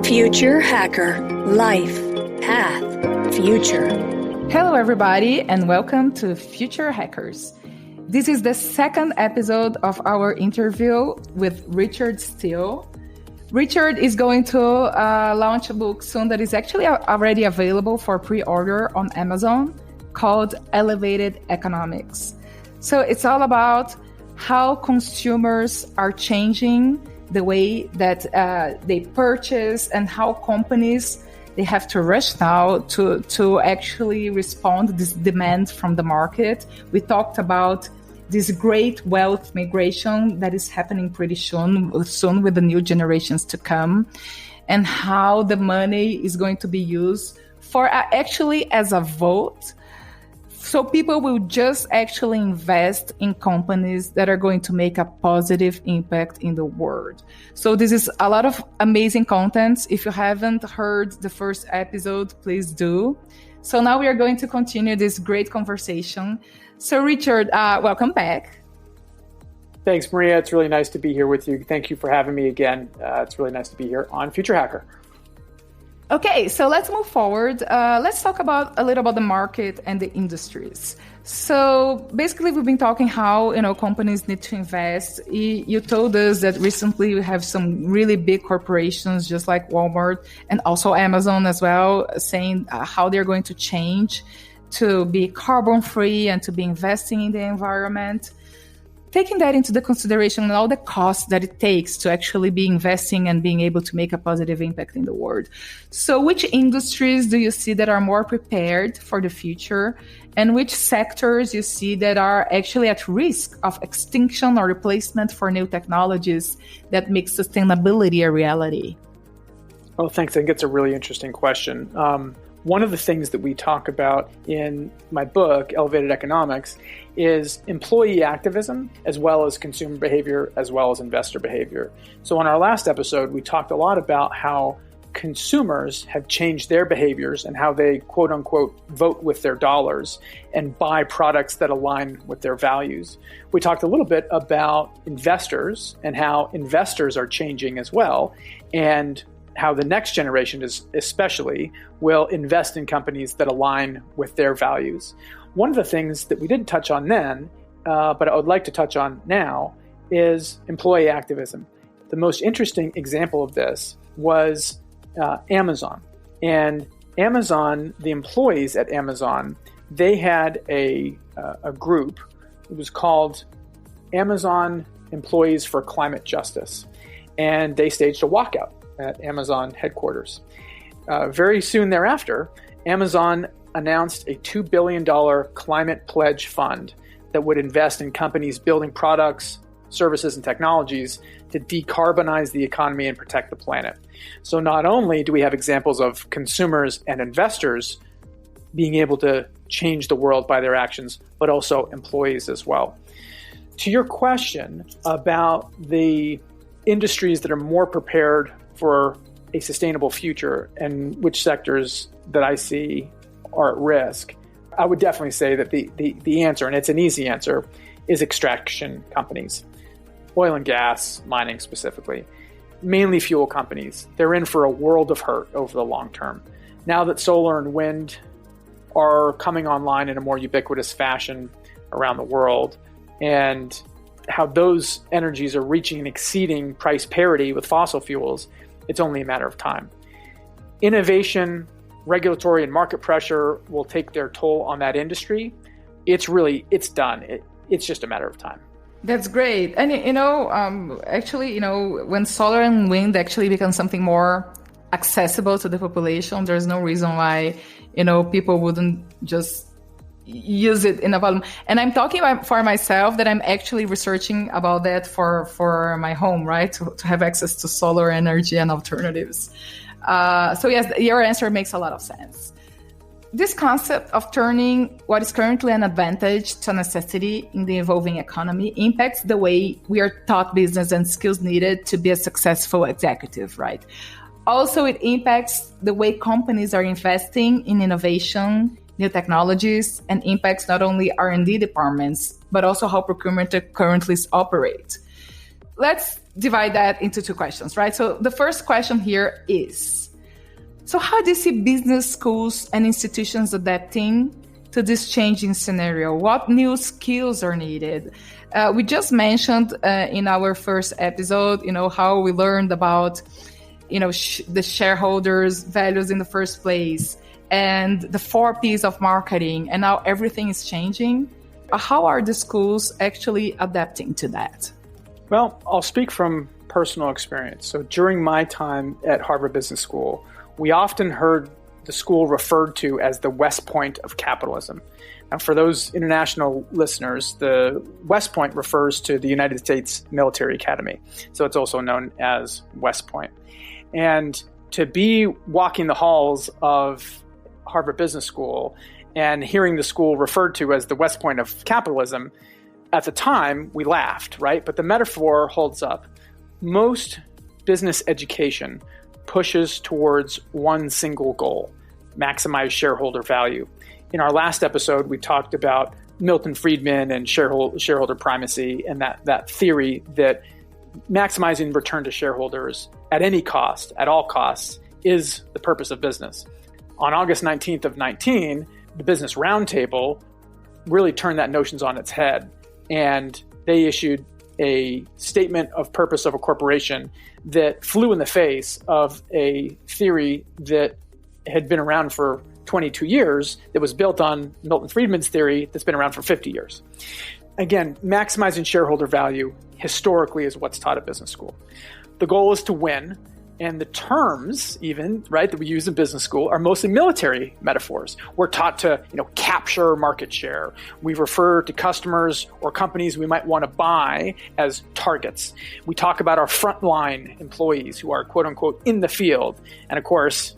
Future Hacker. Life. Path. Future. Hello, everybody, and welcome to Future Hackers. This is the second episode of our interview with Richard Steele. Richard is going to launch a book soon that is actually already available for pre-order on Amazon called Elevated Economics. So it's all about how consumers are changing the way that they purchase and how companies, they have to rush now to actually respond to this demand from the market. We talked about this great wealth migration that is happening pretty soon with the new generations to come, and how the money is going to be used for actually as a vote. So people will just actually invest in companies that are going to make a positive impact in the world. So this is a lot of amazing content. If you haven't heard the first episode, please do. So now we are going to continue this great conversation. So Richard, welcome back. Thanks, Maria. It's really nice to be here with you. Thank you for having me again. It's really nice to be here on Future Hacker. Okay, so let's move forward. Let's talk a little about the market and the industries. So basically, we've been talking how companies need to invest. You told us that recently we have some really big corporations, just like Walmart and also Amazon as well, saying how they're going to change to be carbon free and to be investing in the environment. Taking that into the consideration and all the costs that it takes to actually be investing and being able to make a positive impact in the world. So which industries do you see that are more prepared for the future, and which sectors you see that are actually at risk of extinction or replacement for new technologies that make sustainability a reality? Well, thanks. I think it's a really interesting question. One of the things that we talk about in my book, Elevated Economics, is employee activism, as well as consumer behavior, as well as investor behavior. So on our last episode, we talked a lot about how consumers have changed their behaviors and how they, quote unquote, vote with their dollars and buy products that align with their values. We talked a little bit about investors and how investors are changing as well, and how the next generation especially will invest in companies that align with their values. One of the things that we didn't touch on then, but I would like to touch on now, is employee activism. The most interesting example of this was Amazon. And Amazon, the employees at Amazon, they had a group. It was called Amazon Employees for Climate Justice. And they staged a walkout at Amazon headquarters. Very soon thereafter, Amazon announced a $2 billion climate pledge fund that would invest in companies building products, services, and technologies to decarbonize the economy and protect the planet. So not only do we have examples of consumers and investors being able to change the world by their actions, but also employees as well. To your question about the industries that are more prepared for a sustainable future and which sectors that I see are at risk, I would definitely say that the answer, and it's an easy answer, is extraction companies. Oil and gas, mining specifically. Mainly fuel companies. They're in for a world of hurt over the long term. Now that solar and wind are coming online in a more ubiquitous fashion around the world, and how those energies are reaching and exceeding price parity with fossil fuels, it's only a matter of time. Innovation, regulatory, and market pressure will take their toll on that industry. It's done. It's just a matter of time. That's great. And, when solar and wind actually become something more accessible to the population, there's no reason why, people wouldn't just use it in a volume. And I'm talking about for myself that I'm actually researching about that for my home, right? To have access to solar energy and alternatives. So yes, your answer makes a lot of sense. This concept of turning what is currently an advantage to a necessity in the evolving economy impacts the way we are taught business and skills needed to be a successful executive, right? Also, it impacts the way companies are investing in innovation, new technologies, and impacts not only R&D departments, but also how procurement currently operates. let's divide that into two questions, right? So the first question here is, so how do you see business schools and institutions adapting to this changing scenario? What new skills are needed? We just mentioned in our first episode, how we learned about, the shareholders' values in the first place and the 4 Ps of marketing, and now everything is changing. How are the schools actually adapting to that? Well, I'll speak from personal experience. So during my time at Harvard Business School, we often heard the school referred to as the West Point of capitalism. Now, for those international listeners, the West Point refers to the United States Military Academy. So it's also known as West Point. And to be walking the halls of Harvard Business School and hearing the school referred to as the West Point of capitalism, at the time, we laughed, right? But the metaphor holds up. Most business education pushes towards one single goal: maximize shareholder value. In our last episode, we talked about Milton Friedman and shareholder primacy, and that theory that maximizing return to shareholders at any cost, at all costs, is the purpose of business. On August 19th of 19, the Business Roundtable really turned that notions on its head, and they issued a statement of purpose of a corporation that flew in the face of a theory that had been around for 22 years that was built on Milton Friedman's theory that's been around for 50 years. Again, maximizing shareholder value historically is what's taught at business school. The goal is to win, and the terms even, right, that we use in business school are mostly military metaphors. We're taught to, capture market share. We refer to customers or companies we might want to buy as targets. We talk about our frontline employees who are quote unquote in the field. And of course,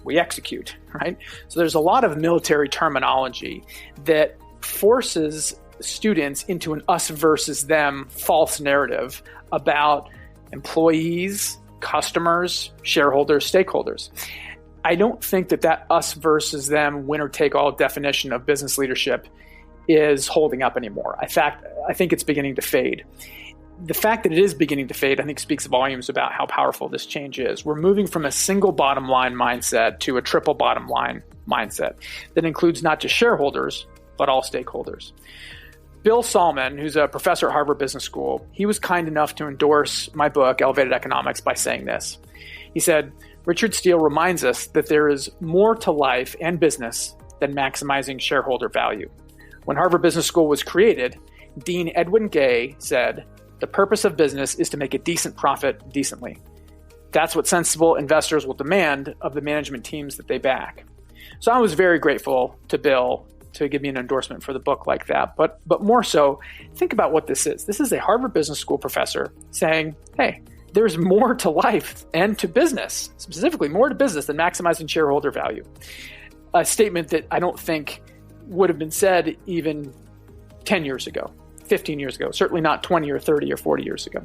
we execute, right? So there's a lot of military terminology that forces students into an us versus them false narrative about employees, customers, shareholders, stakeholders. I don't think that us versus them winner-take-all definition of business leadership is holding up anymore. In fact, I think it's beginning to fade. The fact that it is beginning to fade, I think, speaks volumes about how powerful this change is. We're moving from a single bottom line mindset to a triple bottom line mindset that includes not just shareholders, but all stakeholders. Bill Salmon, who's a professor at Harvard Business School, he was kind enough to endorse my book, Elevated Economics, by saying this. He said, Richard Steele reminds us that there is more to life and business than maximizing shareholder value. When Harvard Business School was created, Dean Edwin Gay said, the purpose of business is to make a decent profit decently. That's what sensible investors will demand of the management teams that they back. So I was very grateful to Bill to give me an endorsement for the book like that. But more so, think about what this is. This is a Harvard Business School professor saying, hey, there's more to life and to business, specifically more to business than maximizing shareholder value. A statement that I don't think would have been said even 10 years ago, 15 years ago, certainly not 20 or 30 or 40 years ago.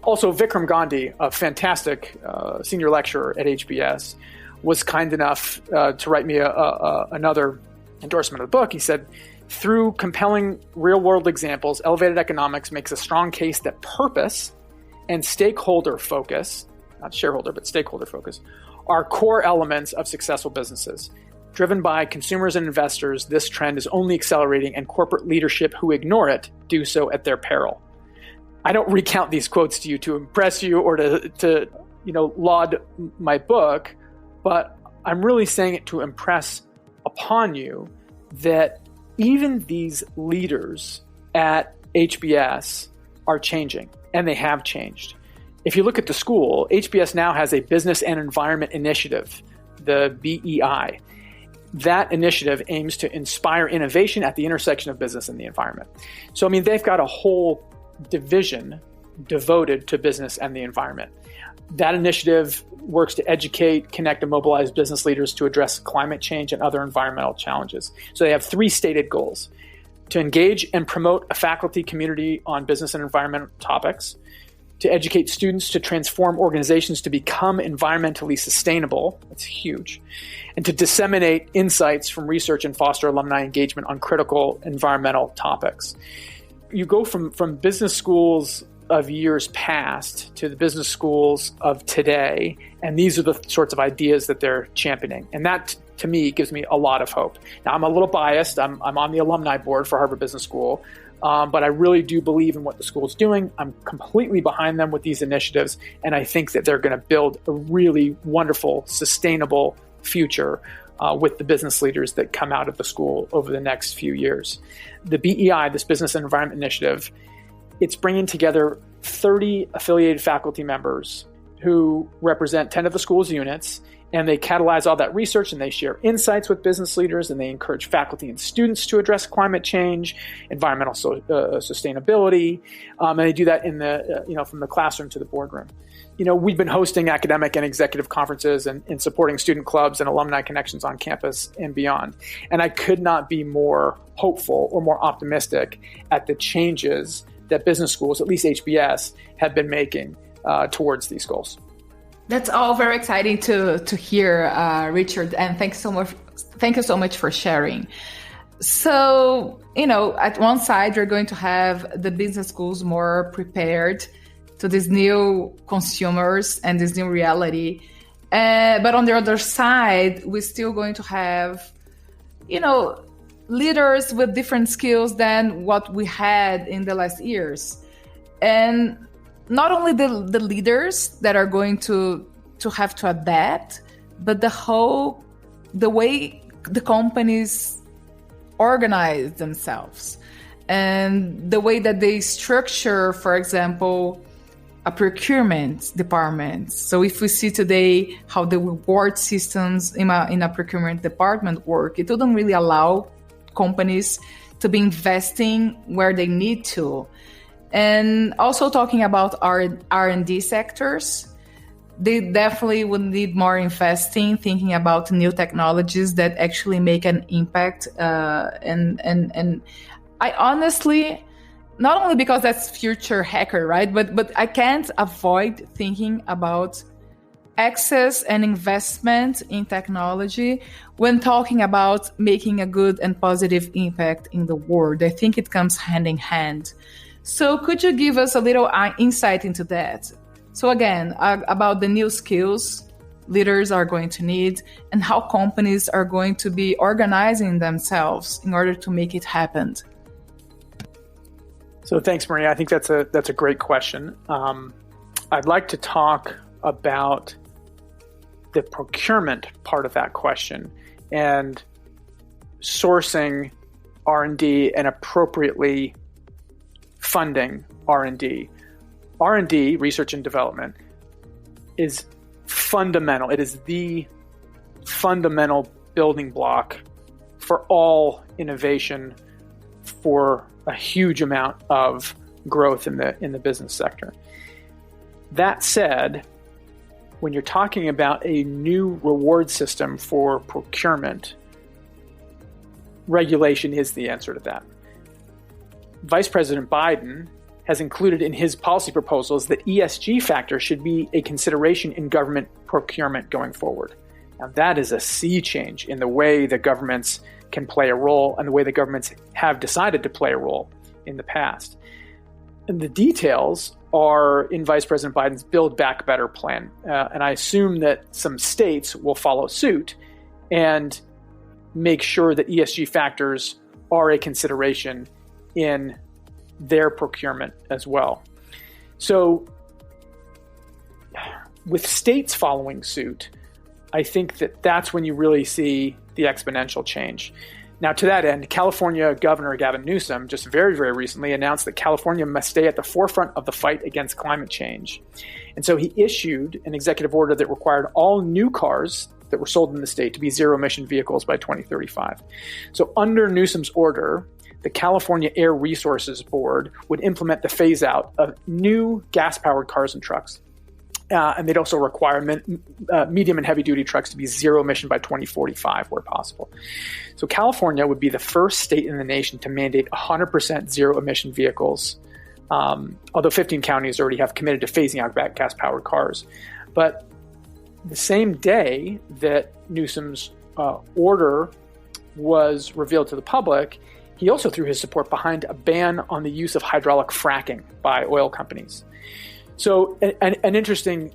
Also, Vikram Gandhi, a fantastic senior lecturer at HBS, was kind enough to write me another endorsement of the book. He said, through compelling real-world examples, Elevated Economics makes a strong case that purpose and stakeholder focus, not shareholder, but stakeholder focus, are core elements of successful businesses. Driven by consumers and investors, this trend is only accelerating, and corporate leadership who ignore it do so at their peril. I don't recount these quotes to you to impress you or to laud my book, but I'm really saying it to impress upon you that even these leaders at HBS are changing, and they have changed. If you look at the school, HBS now has a Business and Environment Initiative, the BEI. That initiative aims to inspire innovation at the intersection of business and the environment. So, they've got a whole division devoted to business and the environment. That initiative works to educate, connect, and mobilize business leaders to address climate change and other environmental challenges. So they have 3 stated goals: to engage and promote a faculty community on business and environmental topics, to educate students to transform organizations to become environmentally sustainable, that's huge, and to disseminate insights from research and foster alumni engagement on critical environmental topics. You go from business school's of years past to the business schools of today, and these are the sorts of ideas that they're championing. And that, to me, gives me a lot of hope. Now, I'm a little biased. I'm on the Alumni Board for Harvard Business School, but I really do believe in what the school's doing. I'm completely behind them with these initiatives, and I think that they're going to build a really wonderful, sustainable future with the business leaders that come out of the school over the next few years. The BEI, this Business and Environment Initiative, it's bringing together 30 affiliated faculty members who represent 10 of the school's units, and they catalyze all that research, and they share insights with business leaders, and they encourage faculty and students to address climate change, environmental sustainability, and they do that in the from the classroom to the boardroom. We've been hosting academic and executive conferences and supporting student clubs and alumni connections on campus and beyond. And I could not be more hopeful or more optimistic at the changes that business schools, at least HBS, have been making towards these goals. That's all very exciting to hear, Richard, and thank you so much for sharing. So, at one side, you're going to have the business schools more prepared to these new consumers and this new reality. But on the other side, we're still going to have, leaders with different skills than what we had in the last years. And not only the leaders that are going to have to adapt, but the way the companies organize themselves and the way that they structure, for example, a procurement department. So if we see today how the reward systems in a procurement department work, it wouldn't really allow companies to be investing where they need to. And also talking about our R&D sectors, they definitely would need more investing, thinking about new technologies that actually make an impact. And I honestly, not only because that's future hacker, right? But I can't avoid thinking about access and investment in technology when talking about making a good and positive impact in the world. I think it comes hand in hand. So could you give us a little insight into that? So again, about the new skills leaders are going to need and how companies are going to be organizing themselves in order to make it happen. So thanks, Maria. I think that's a great question. I'd like to talk about the procurement part of that question and sourcing R&D and appropriately funding R&D. R&D, research and development, is fundamental. It is the fundamental building block for all innovation, for a huge amount of growth in the business sector. That said, when you're talking about a new reward system for procurement, regulation is the answer to that. Vice President Biden has included in his policy proposals that ESG factors should be a consideration in government procurement going forward. Now, that is a sea change in the way the governments can play a role and the way the governments have decided to play a role in the past. And the details are in Vice President Biden's Build Back Better plan. And I assume that some states will follow suit and make sure that ESG factors are a consideration in their procurement as well. So with states following suit, I think that that's when you really see the exponential change. Now, to that end, California Governor Gavin Newsom just very, very recently announced that California must stay at the forefront of the fight against climate change. And so he issued an executive order that required all new cars that were sold in the state to be zero-emission vehicles by 2035. So under Newsom's order, the California Air Resources Board would implement the phase-out of new gas-powered cars and trucks. And they'd also require medium and heavy-duty trucks to be zero-emission by 2045 where possible. So California would be the first state in the nation to mandate 100% zero-emission vehicles, although 15 counties already have committed to phasing out gas-powered cars. But the same day that Newsom's order was revealed to the public, he also threw his support behind a ban on the use of hydraulic fracking by oil companies. So an interesting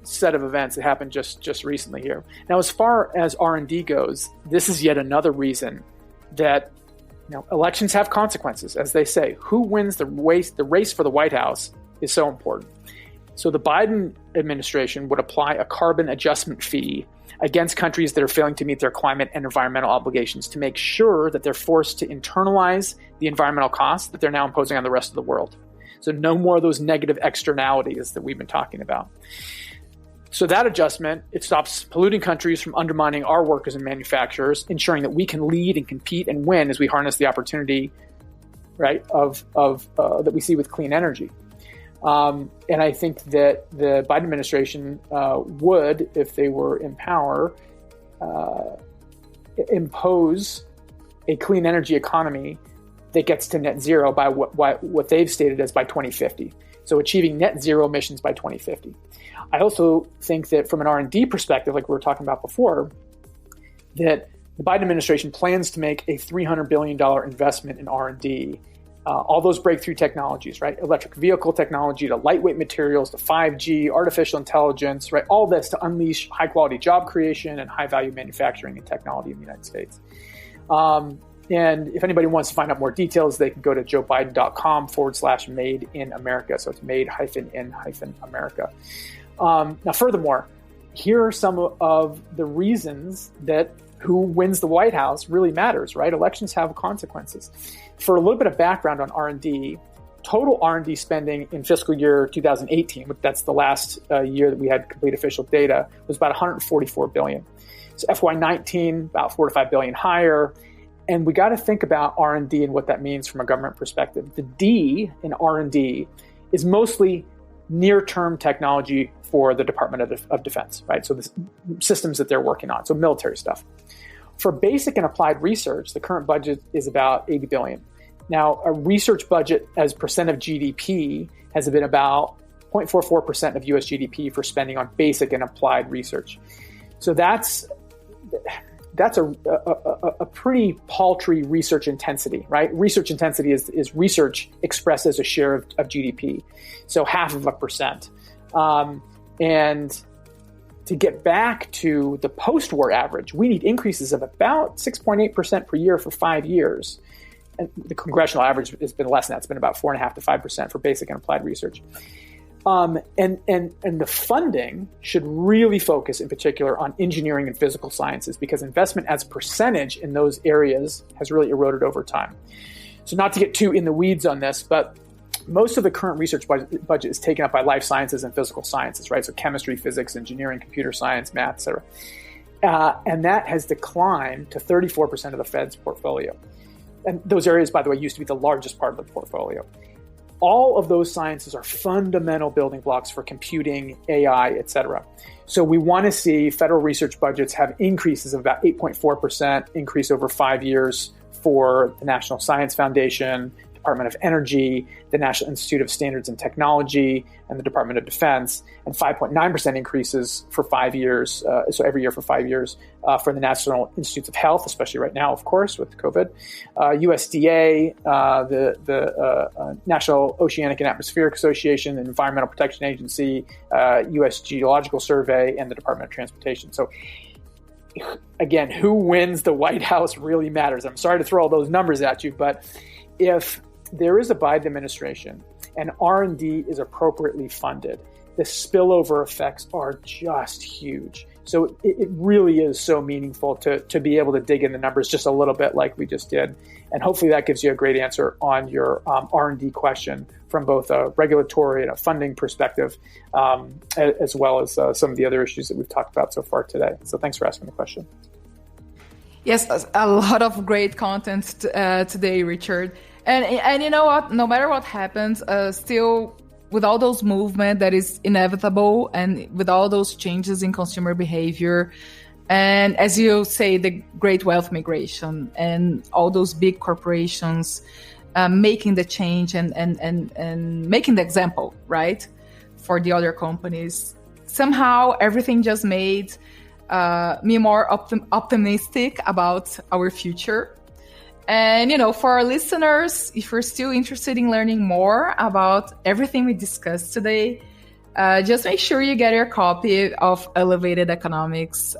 set of events that happened just recently here. Now, as far as R&D goes, this is yet another reason that elections have consequences. As they say, who wins the race for the White House is so important. So the Biden administration would apply a carbon adjustment fee against countries that are failing to meet their climate and environmental obligations to make sure that they're forced to internalize the environmental costs that they're now imposing on the rest of the world. So no more of those negative externalities that we've been talking about. So that adjustment, it stops polluting countries from undermining our workers and manufacturers, ensuring that we can lead and compete and win as we harness the opportunity, right, of that we see with clean energy. And I think that the Biden administration would, if they were in power, impose a clean energy economy that gets to net zero by what they've stated as by 2050. So achieving net zero emissions by 2050. I also think that from an R&D perspective, like we were talking about before, that the Biden administration plans to make a $300 billion investment in R&D. All those breakthrough technologies, right? Electric vehicle technology to lightweight materials to 5G, artificial intelligence, right? All this to unleash high quality job creation and high value manufacturing and technology in the United States. And if anybody wants to find out more details, they can go to joebiden.com/made in America. So it's made-in-America. Now, furthermore, here are some of the reasons that who wins the White House really matters, right? Elections have consequences. For a little bit of background on R&D, total R&D spending in fiscal year 2018, that's the last year that we had complete official data, was about $144 billion. So FY19, about $4 to $5 billion higher. And we got to think about R&D and what that means from a government perspective. The D in R&D is mostly near-term technology for the Department of Defense, right? So the systems that they're working on, so military stuff. For basic and applied research, the current budget is about $80 billion. Now, a research budget as percent of GDP has been about 0.44% of US GDP for spending on basic and applied research. So that's a pretty paltry research intensity, right? Research intensity is research expressed as a share of GDP, so 0.5%. And to get back to the post-war average, we need increases of about 6.8% per year for 5 years. And the congressional average has been less than that. It's been about 4.5% to 5% for basic and applied research. And the funding should really focus in particular on engineering and physical sciences because investment as a percentage in those areas has really eroded over time. So not to get too in the weeds on this, but most of the current research budget is taken up by life sciences and physical sciences, right? So chemistry, physics, engineering, computer science, math, et cetera. And that has declined to 34% of the Fed's portfolio. And those areas, by the way, used to be the largest part of the portfolio. All of those sciences are fundamental building blocks for computing, AI, et cetera. So we want to see federal research budgets have increases of about 8.4% increase over 5 years for the National Science Foundation, Department of Energy, the National Institute of Standards and Technology, and the Department of Defense, and 5.9% increases for 5 years, so every year for 5 years, for the National Institutes of Health, especially right now, of course, with COVID, USDA, the National Oceanic and Atmospheric Association, the Environmental Protection Agency, U.S. Geological Survey, and the Department of Transportation. So again, who wins the White House really matters. I'm sorry to throw all those numbers at you, but if there is a Biden administration and R&D is appropriately funded, the spillover effects are just huge. So it really is so meaningful to be able to dig in the numbers just a little bit like we just did. And hopefully that gives you a great answer on your R&D question from both a regulatory and a funding perspective, as well as some of the other issues that we've talked about so far today. So thanks for asking the question. Yes, a lot of great content today, Richard. And you know what? No matter what happens, still with all those movement that is inevitable and with all those changes in consumer behavior, and as you say, the great wealth migration and all those big corporations making the change and making the example, right, for the other companies. Somehow everything just made me more optimistic about our future. And, for our listeners, if you're still interested in learning more about everything we discussed today, just make sure you get your copy of Elevated Economics.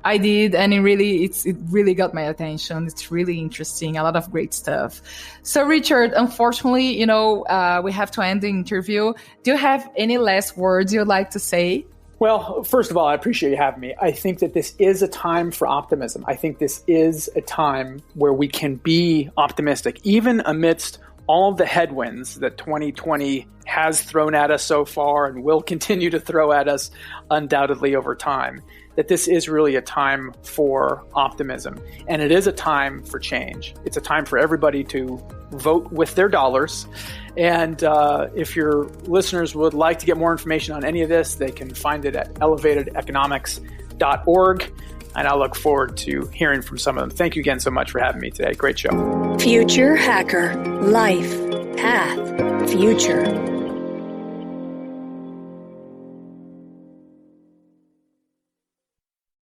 I did, and it really got my attention. It's really interesting, a lot of great stuff. So, Richard, unfortunately, we have to end the interview. Do you have any last words you'd like to say? Well, first of all, I appreciate you having me. I think that this is a time for optimism. I think this is a time where we can be optimistic, even amidst all the headwinds that 2020 has thrown at us so far and will continue to throw at us undoubtedly over time, that this is really a time for optimism. And it is a time for change. It's a time for everybody to vote with their dollars. And if your listeners would like to get more information on any of this, they can find it at elevatedeconomics.org. And I look forward to hearing from some of them. Thank you again so much for having me today. Great show. Future Hacker. Life. Path. Future.